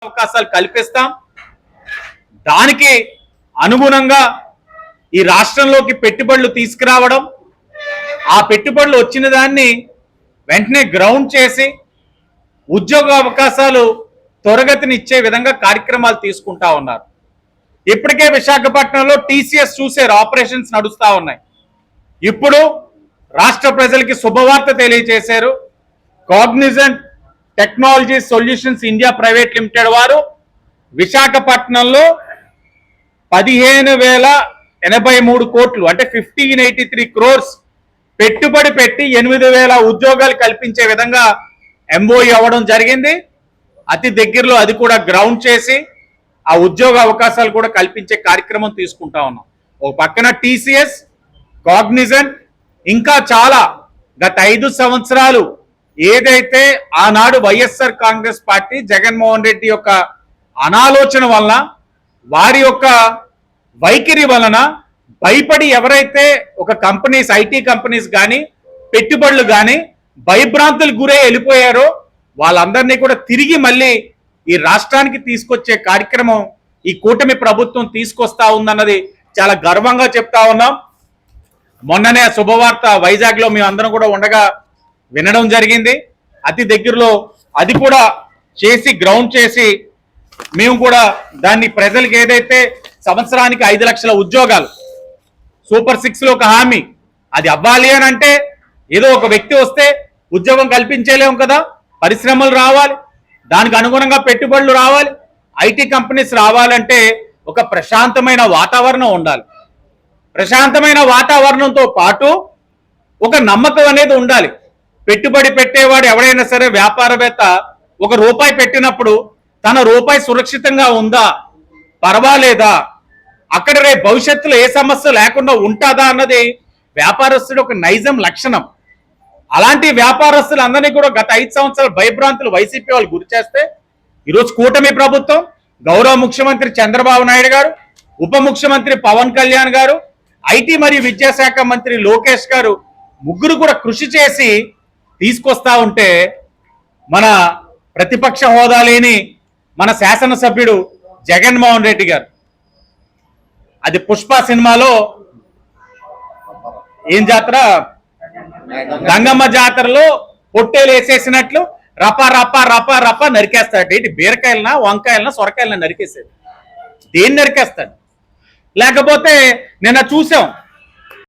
అవకాశాలు కల్పిస్తాం. దానికి అనుగుణంగా ఈ రాష్ట్రంలోకి పెట్టుబడులు తీసుకురావడం, ఆ పెట్టుబడులు వచ్చిన దాన్ని వెంటనే గ్రౌండ్ చేసి ఉద్యోగ అవకాశాలు త్వరగతిని ఇచ్చే విధంగా కార్యక్రమాలు తీసుకుంటా ఉన్నారు. ఇప్పటికే విశాఖపట్నంలో టీసీఎస్ చూసారు, ఆపరేషన్స్ నడుస్తూ ఉన్నాయి. ఇప్పుడు రాష్ట్ర ప్రజలకి శుభవార్త తెలియజేశారు. Cognizant technology solutions India private limited వారు విశాఖపట్నంలో 15,083 కోట్లు అంటే 1583 crores పెట్టుబడి పెట్టి 8,000 ఉద్యోగాలు కల్పించే విధంగా ఎంఓయూ అవ్వడం జరిగింది. అతి దగ్గరలో అది కూడా గ్రౌండ్ చేసి ఆ ఉద్యోగ అవకాశాలు కూడా కల్పించే కార్యక్రమం తీసుకుంటా ఉన్నాం. ఒక పక్కన టీసీఎస్, కాగ్నిజెంట్, ఇంకా చాలా గత 5 సంవత్సరాలు ఏదైతే ఆనాడు వైఎస్ఆర్ కాంగ్రెస్ పార్టీ జగన్మోహన్ రెడ్డి యొక్క అనాలోచన వలన, వారి యొక్క వైఖరి వలన భయపడి ఎవరైతే ఒక కంపెనీస్, ఐటీ కంపెనీస్ కానీ పెట్టుబడులు కానీ భయభ్రాంతులకు గురై వెళ్ళిపోయారో వాళ్ళందరినీ కూడా తిరిగి మళ్ళీ ఈ రాష్ట్రానికి తీసుకొచ్చే కార్యక్రమం ఈ కూటమి ప్రభుత్వం తీసుకొస్తా ఉందన్నది చాలా గర్వంగా చెప్తా ఉన్నాం. మొన్ననే శుభవార్త వైజాగ్లో మేము అందరం కూడా ఉండగా వినడం జరిగింది. అతి దగ్గరలో అది కూడా చేసి గ్రౌండ్ చేసి మేము కూడా దాన్ని ప్రజలకు ఏదైతే సంవత్సరానికి 5 లక్షల ఉద్యోగాలు సూపర్ 6లో ఒక హామీ అది అవ్వాలి అని అంటే ఏదో ఒక వ్యక్తి వస్తే ఉద్యోగం కల్పించేలేము కదా, పరిశ్రమలు రావాలి, దానికి అనుగుణంగా పెట్టుబడులు రావాలి, ఐటీ కంపెనీస్ రావాలంటే ఒక ప్రశాంతమైన వాతావరణం ఉండాలి. ప్రశాంతమైన వాతావరణంతో పాటు ఒక నమ్మకం అనేది ఉండాలి. పెట్టుబడి పెట్టేవాడు ఎవడైనా సరే, వ్యాపారవేత్త ఒక రూపాయి పెట్టినప్పుడు తన రూపాయి సురక్షితంగా ఉందా, పర్వాలేదా, అక్కడ రేపు భవిష్యత్తులో ఏ సమస్య లేకుండా ఉంటుందా అన్నది వ్యాపారస్తుడు ఒక నైజం లక్షణం. అలాంటి వ్యాపారస్తులందరినీ కూడా గత 5 సంవత్సరాల భయభ్రాంతులు వైసీపీ వాళ్ళు గురి చేస్తే ఈరోజు కూటమి ప్రభుత్వం, గౌరవ ముఖ్యమంత్రి చంద్రబాబు నాయుడు గారు, ఉప ముఖ్యమంత్రి పవన్ కళ్యాణ్ గారు, ఐటీ మరియు విద్యాశాఖ మంత్రి లోకేష్ గారు ముగ్గురు కూడా కృషి చేసి తీసుకొస్తా ఉంటే మన ప్రతిపక్ష హోదా లేని మన శాసనసభ్యుడు జగన్మోహన్ రెడ్డి గారు అది పుష్ప సినిమాలో ఏం జాతర, గంగమ్మ జాతరలో పొట్టేలు వేసేసినట్లు రప రప రప రప నరికేస్తాడు. ఏంటి బీరకాయలనా, వంకాయలనా, సొరకాయలనా నరికేసాడు? దేన్ని నరికేస్తాడు? లేకపోతే నిన్న చూసాం